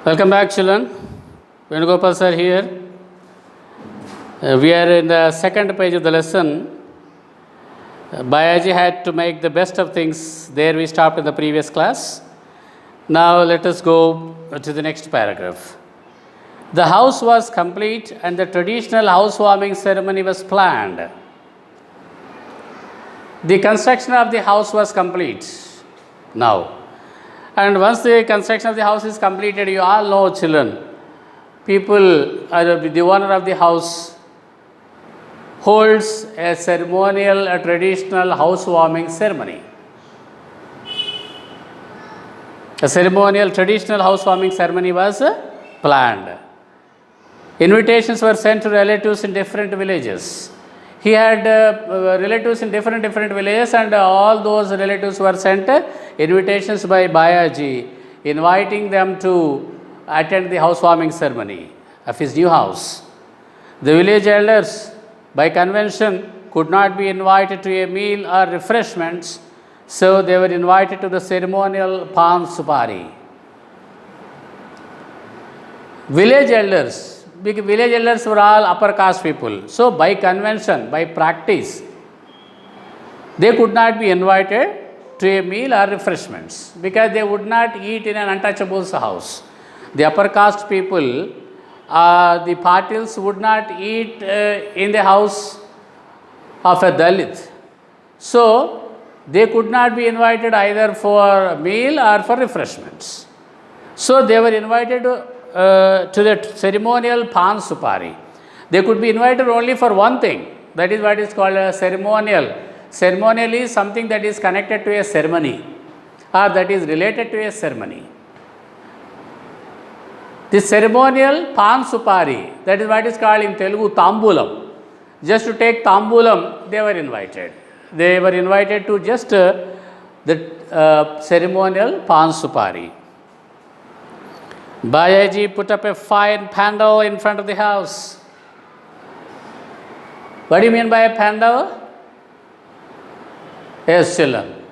Welcome back, children. Venugopal sir here. We are in the second page of the lesson. Bayaji had to make the best of things. There we stopped in the previous class. Now let us go to the next paragraph. The house was complete and the traditional housewarming ceremony was planned. The construction of the house was complete now. And once the construction of the house is completed, you all know, children, the owner of the house holds a ceremonial, a traditional housewarming ceremony. A ceremonial, traditional housewarming ceremony was planned. Invitations were sent to relatives in different villages. He had relatives in different villages, and all those relatives were sent invitations by Bayaji, inviting them to attend the housewarming ceremony of his new house. The village elders, by convention, could not be invited to a meal or refreshments, so they were invited to the ceremonial Pan Supari. Village elders were all upper caste people. So by convention, by practice, they could not be invited to a meal or refreshments because they would not eat in an untouchable's house. The upper caste people, the Patils would not eat in the house of a Dalit. So they could not be invited either for meal or for refreshments. So they were invited to the ceremonial Pan Supari. They could be invited only for one thing. That is what is called a ceremonial. Ceremonial is something that is connected to a ceremony or that is related to a ceremony. The ceremonial Pan Supari, that is what is called in Telugu Tambulam. Just to take Tambulam, they were invited. They were invited to just the ceremonial Pan Supari. Bayaji put up a fine pandal in front of the house. What do you mean by a pandal? Yes, children.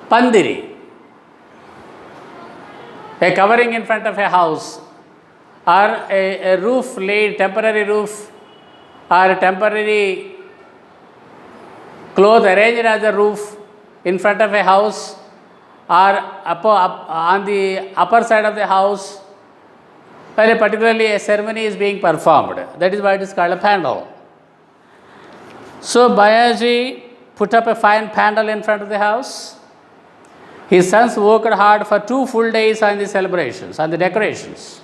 Pandiri. A covering in front of a house, or a roof laid, temporary roof, or a temporary cloth arranged as a roof in front of a house, or on the upper side of the house, where particularly a ceremony is being performed. That is why it is called a pandal. So Bayaji put up a fine pandal in front of the house. His sons worked hard for 2 full days on the celebrations, on the decorations.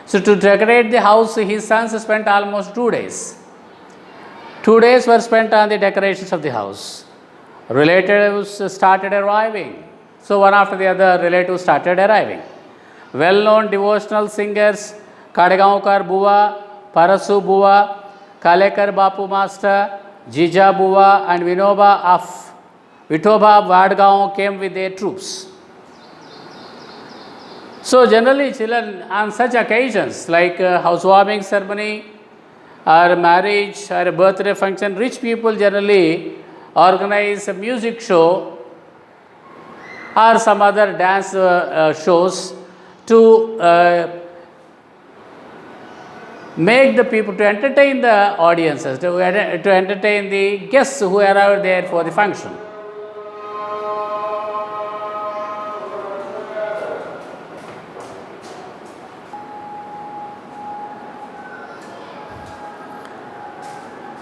So to decorate the house, his sons spent almost 2 days. 2 days were spent on the decorations of the house. Relatives started arriving. So one after the other, relatives started arriving. Well-known devotional singers, Kadgaonkar Buwa, Parasu Buwa, Kalekar Bapu Master, Jija Buwa and Vithoba Vadgaon came with their troops. So generally, children, on such occasions like a housewarming ceremony or marriage or a birthday function, rich people generally organize a music show or some other dance shows to make the people, to entertain the audiences, to entertain the guests who arrived there for the function.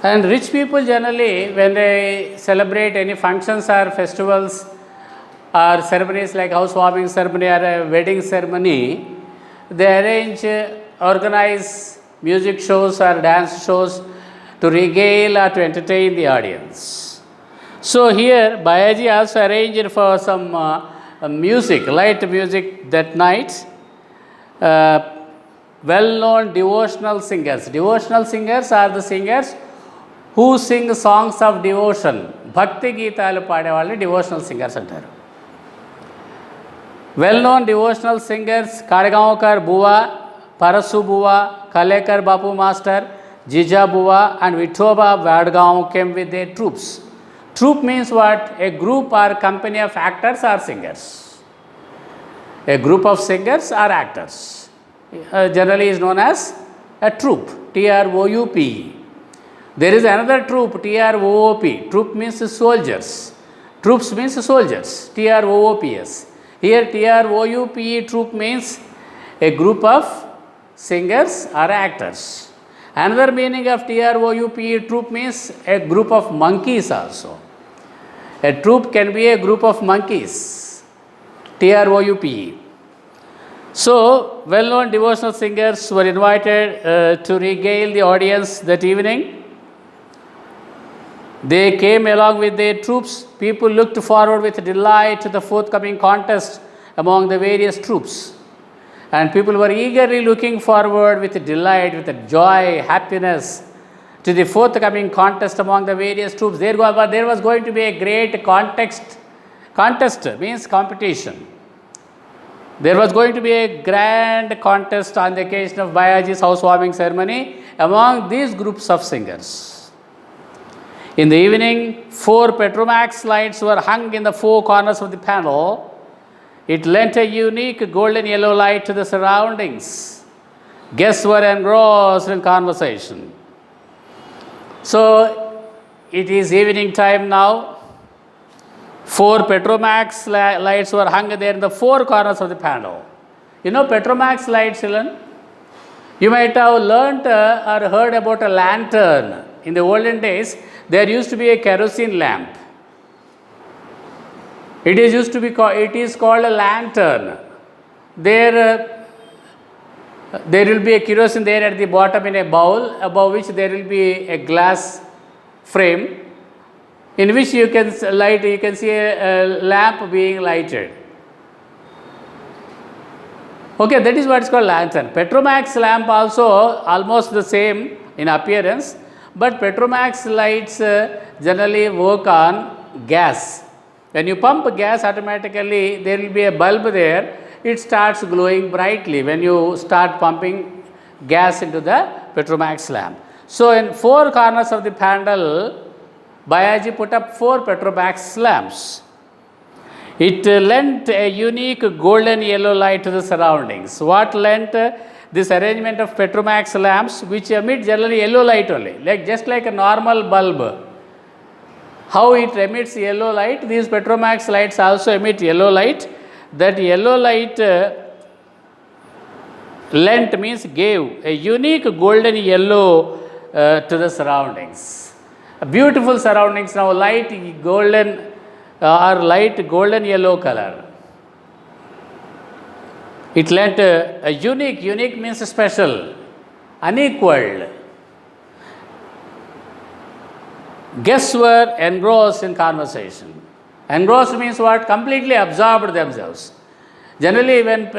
And rich people generally, when they celebrate any functions or festivals or ceremonies like housewarming ceremony or a wedding ceremony, they organize music shows or dance shows to regale or to entertain the audience. So here Bayaji also arranged for some light music that night. Well-known devotional singers. Devotional singers are the singers who sing songs of devotion. Bhakti Geetalu paadevaalni devotional singers antaru. Well-known devotional singers Kadgaonkar Buwa, Parasu Buwa, Kalekar Bapu Master, Jija Buwa and Vithoba Vadgaon came with their troops. Troupe means what? A group or company of actors or singers. A group of singers or actors. Generally is known as a troupe, T-R-O-U-P-E. There is another troupe, T-R-O-O-P. Troupe means soldiers. Troops means soldiers, T-R-O-O-P-S. Here T-R-O-U-P-E troupe means a group of singers or actors. Another meaning of T-R-O-U-P-E troupe means a group of monkeys also. A troupe can be a group of monkeys, T-R-O-U-P-E. So, well-known devotional singers were invited to regale the audience that evening. They came along with their troops. People looked forward with delight to the forthcoming contest among the various troops. And people were eagerly looking forward with delight, with joy, happiness to the forthcoming contest among the various troops. There was going to be a great contest means competition. There was going to be a grand contest on the occasion of Bayaji's housewarming ceremony among these groups of singers. In the evening, 4 Petromax lights were hung in the 4 corners of the panel. It lent a unique golden yellow light to the surroundings. Guests were engrossed in conversation. So, it is evening time now. 4 Petromax lights were hung there in the 4 corners of the panel. You know Petromax lights, children? You might have learnt or heard about a lantern. In the olden days, there used to be a kerosene lamp. It is called a lantern. There will be a kerosene there at the bottom in a bowl, above which there will be a glass frame in which you can see a lamp being lighted. Okay, that is what is called lantern. Petromax lamp also almost the same in appearance, but Petromax lights generally work on gas. When you pump gas, automatically there will be a bulb there. It starts glowing brightly when you start pumping gas into the Petromax lamp. So, in 4 corners of the panel, Bayaji put up 4 Petromax lamps. It lent a unique golden yellow light to the surroundings. What lent? This arrangement of Petromax lamps, which emit generally yellow light only, just like a normal bulb. How it emits yellow light, these Petromax lights also emit yellow light. That yellow light lent means gave a unique golden yellow to the surroundings. Beautiful surroundings now, light golden yellow color. It lent a unique means special, unequaled. Guests were engrossed in conversation. Engrossed means what? Completely absorbed themselves. Generally, when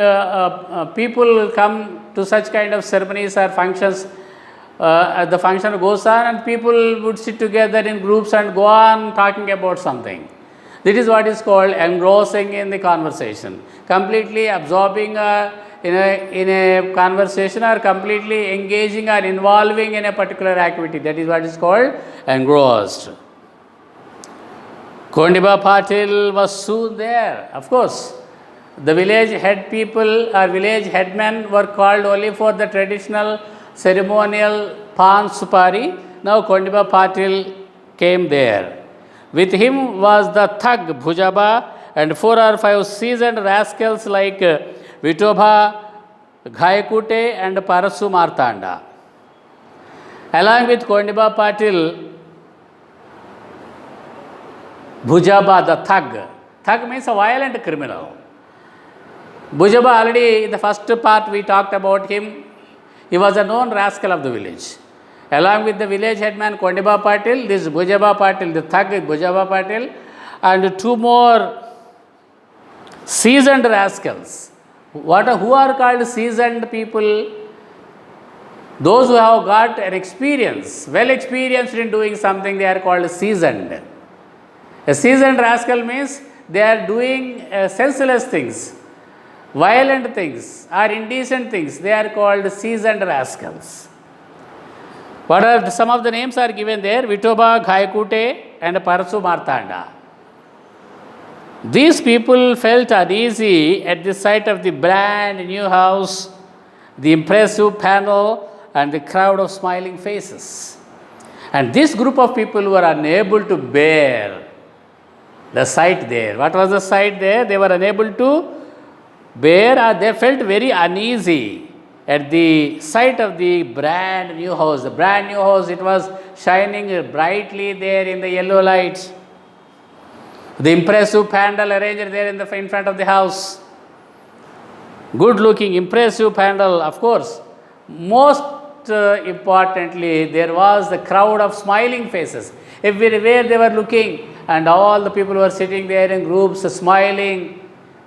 people come to such kind of ceremonies or functions, the function goes on and people would sit together in groups and go on talking about something. This is what is called engrossing in the conversation. Completely absorbing in a conversation or completely engaging or involving in a particular activity. That is what is called engrossed. Kondiba Patil was soon there. Of course, the village head people or village headmen were called only for the traditional ceremonial Pan Supari. Now Kondiba Patil came there. With him was the thug Bhujaba and 4 or 5 seasoned rascals like Vitobha, Ghayakute and Parasu Martanda. Along with Kondiba Patil, Bhujaba the thug. Thug means a violent criminal. Bhujaba, already in the first part we talked about him. He was a known rascal of the village. Along with the village headman Kondiba Patil, this Bhujaba Patil, the thug Bhujaba Patil, and 2 more seasoned rascals. Who are called seasoned people? Those who have got an experience, well experienced in doing something, they are called seasoned. A seasoned rascal means they are doing senseless things, violent things or indecent things. They are called seasoned rascals. What are some of the names are given there? Vitoba, Ghayakute and Parasu Martanda. These people felt uneasy at the sight of the brand new house, the impressive panel, and the crowd of smiling faces. And this group of people were unable to bear the sight there. What was the sight there? They were unable to bear, or they felt very uneasy at the sight of the brand new house. The brand new house, it was shining brightly there in the yellow light. The impressive pandal arranged there in front of the house. Good looking, impressive pandal, of course. Most importantly, there was the crowd of smiling faces. Everywhere they were looking, and all the people were sitting there in groups smiling.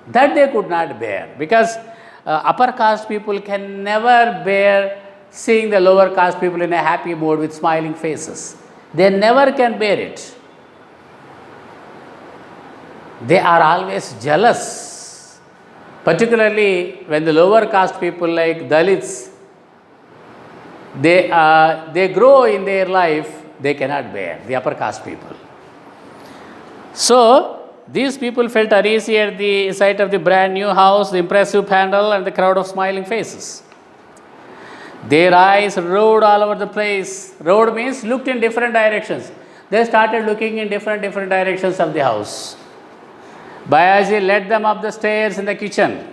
That they could not bear, because upper caste people can never bear seeing the lower caste people in a happy mood with smiling faces. They never can bear it. They are always jealous, particularly when the lower caste people like Dalits, they grow in their life, they cannot bear the upper caste people. So these people felt uneasy at the sight of the brand new house, the impressive pandal, and the crowd of smiling faces. Their eyes roved all over the place. Roved means looked in different directions. They started looking in different directions of the house. Bayaji led them up the stairs in the kitchen.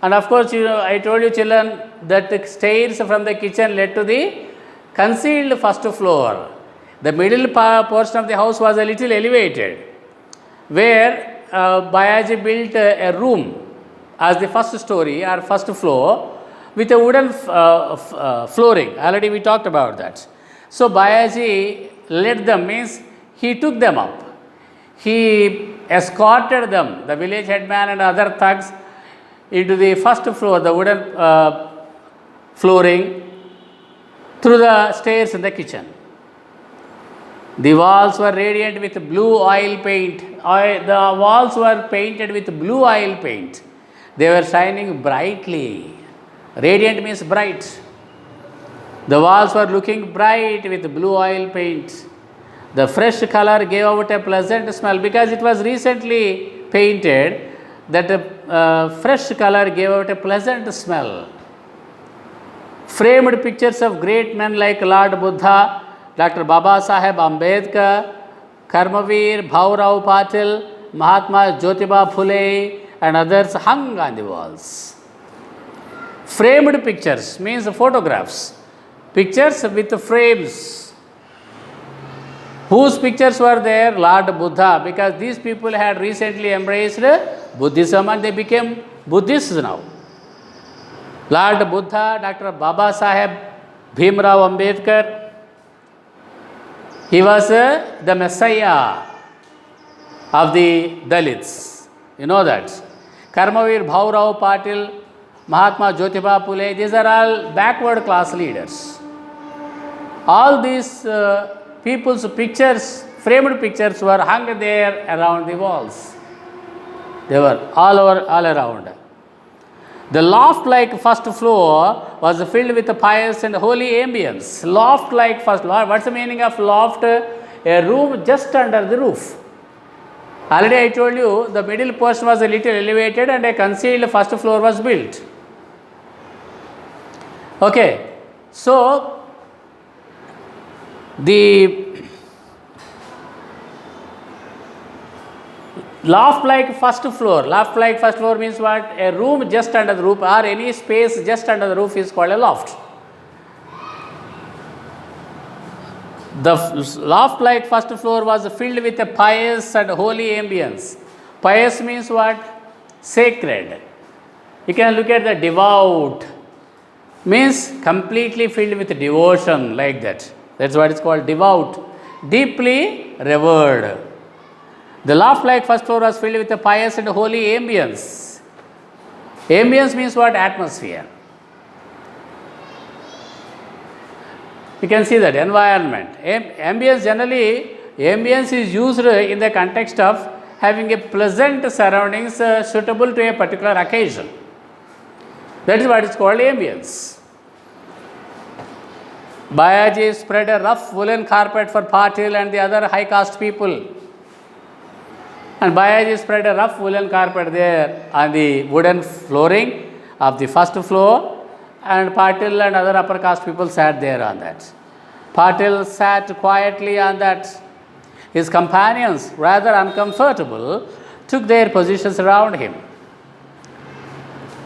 And of course, I told you children that the stairs from the kitchen led to the concealed first floor. The middle portion of the house was a little elevated, where Bayaji built a room as the first story or first floor with a wooden flooring. Already we talked about that. So Bayaji led them, means he took them up. He escorted them, the village headman and other thugs, into the first floor, the wooden flooring, through the stairs in the kitchen. The walls were radiant with blue oil paint. The walls were painted with blue oil paint. They were shining brightly. Radiant means bright. The walls were looking bright with blue oil paint. The fresh color gave out a pleasant smell, because it was recently painted. That fresh color gave out a pleasant smell. Framed pictures of great men like Lord Buddha, Dr. Baba Saheb Ambedkar, Karmavir Bhaurao Patil, Mahatma Jyotiba Phule, and others hung on the walls. Framed pictures means photographs. Pictures with frames. Whose pictures were there? Lord Buddha, because these people had recently embraced Buddhism and they became Buddhists now. Lord Buddha, Dr. Baba Saheb Bhimrao Ambedkar, he was the Messiah of the Dalits. You know that. Karmavir Bhaurao Patil, Mahatma Jyotiba Phule, these are all backward class leaders. All these people's pictures, framed pictures, were hung there around the walls. They were all around. The loft-like first floor was filled with pious and holy ambience. Loft-like first floor. What's the meaning of loft? A room just under the roof. Already I told you the middle portion was a little elevated and a concealed first floor was built. Okay, so the loft-like first floor means what? A room just under the roof, or any space just under the roof is called a loft. The loft-like first floor was filled with a pious and holy ambience. Pious means what? Sacred. You can look at the devout, means completely filled with devotion, like that. That's what is called devout, deeply revered. The loft-like first floor was filled with a pious and holy ambience. Ambience means what? Atmosphere. You can see that environment. Ambience, generally, ambience is used in the context of having a pleasant surroundings suitable to a particular occasion. That is what is called ambience. Bayaji spread a rough woolen carpet for Patil and the other high caste people. And Bayaji spread a rough woolen carpet there on the wooden flooring of the first floor, and Patil and other upper caste people sat there on that. Patil sat quietly on that. His companions, rather uncomfortable, took their positions around him.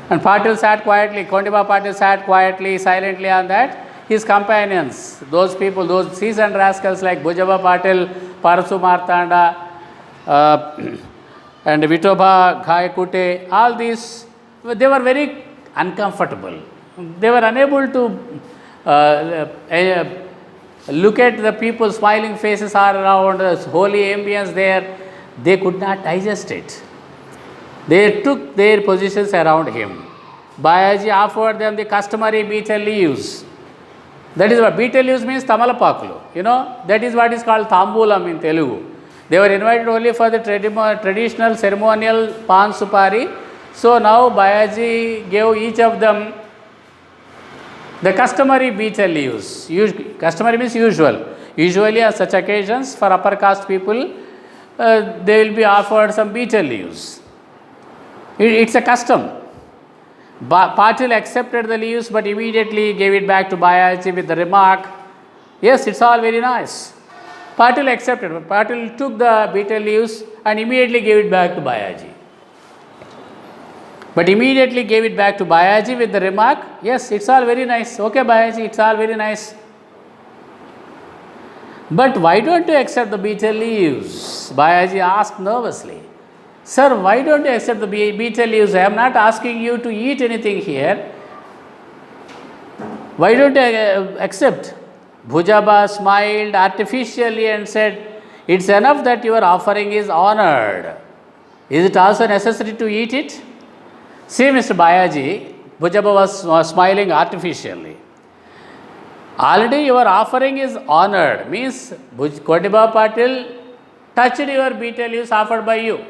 And Patil sat quietly, Kondiba Patil sat quietly, silently on that. His companions, those people, those seasoned rascals like Bhujaba Patil, Parasu Martanda, and Vitoba Ghayakute, all these, they were very uncomfortable. They were unable to look at the people's smiling faces all around, the holy ambience there. They could not digest it. They took their positions around him. Bayaji offered them the customary betel leaves. That is what betel leaves means, tamalapakulu. That is what is called tambulam in Telugu. They were invited only for the traditional ceremonial pan supari. So now Bayaji gave each of them the customary betel leaves. Customary means usual. Usually on such occasions for upper caste people, they will be offered some betel leaves. It's a custom. Patil accepted the leaves but immediately gave it back to Bayaji with the remark, yes, it's all very nice. Patil accepted. Patil took the betel leaves and immediately gave it back to Bayaji. But immediately gave it back to Bayaji with the remark, yes, it's all very nice. Okay, Bayaji, it's all very nice. But why don't you accept the betel leaves? Bayaji asked nervously. Sir, why don't you accept the betel leaves? I am not asking you to eat anything here. Why don't you accept? Bhujaba smiled artificially and said, it's enough that your offering is honored. Is it also necessary to eat it? See, Mr. Bayaji, Bhujaba was smiling artificially. Already your offering is honored, means Kondiba Patil touched your betel leaves offered by you.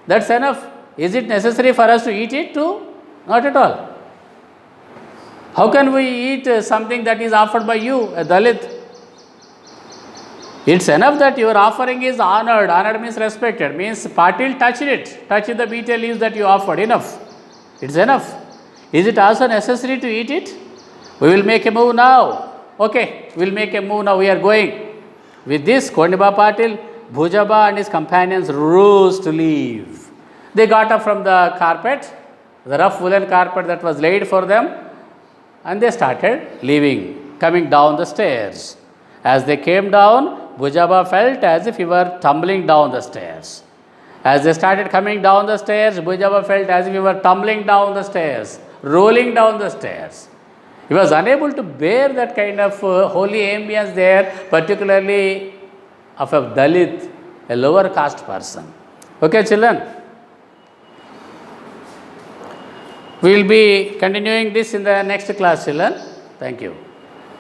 That's enough. Is it necessary for us to eat it too? Not at all. How can we eat something that is offered by you, a Dalit? It's enough that your offering is honored. Honored means respected. Means Patil touched it. Touched the betel leaves that you offered. Enough. It's enough. Is it also necessary to eat it? We will make a move now. Okay, we'll make a move now. We are going. With this, Kondiba Patil, Bhujaba and his companions rose to leave. They got up from the carpet, the rough woolen carpet that was laid for them, and they started leaving, coming down the stairs. As they came down, Bhujaba felt as if he were tumbling down the stairs. As they started coming down the stairs, Bhujaba felt as if he were tumbling down the stairs, rolling down the stairs. He was unable to bear that kind of holy ambience there, particularly of a Dalit, a lower caste person. Okay, children? We will be continuing this in the next class, children. Thank you.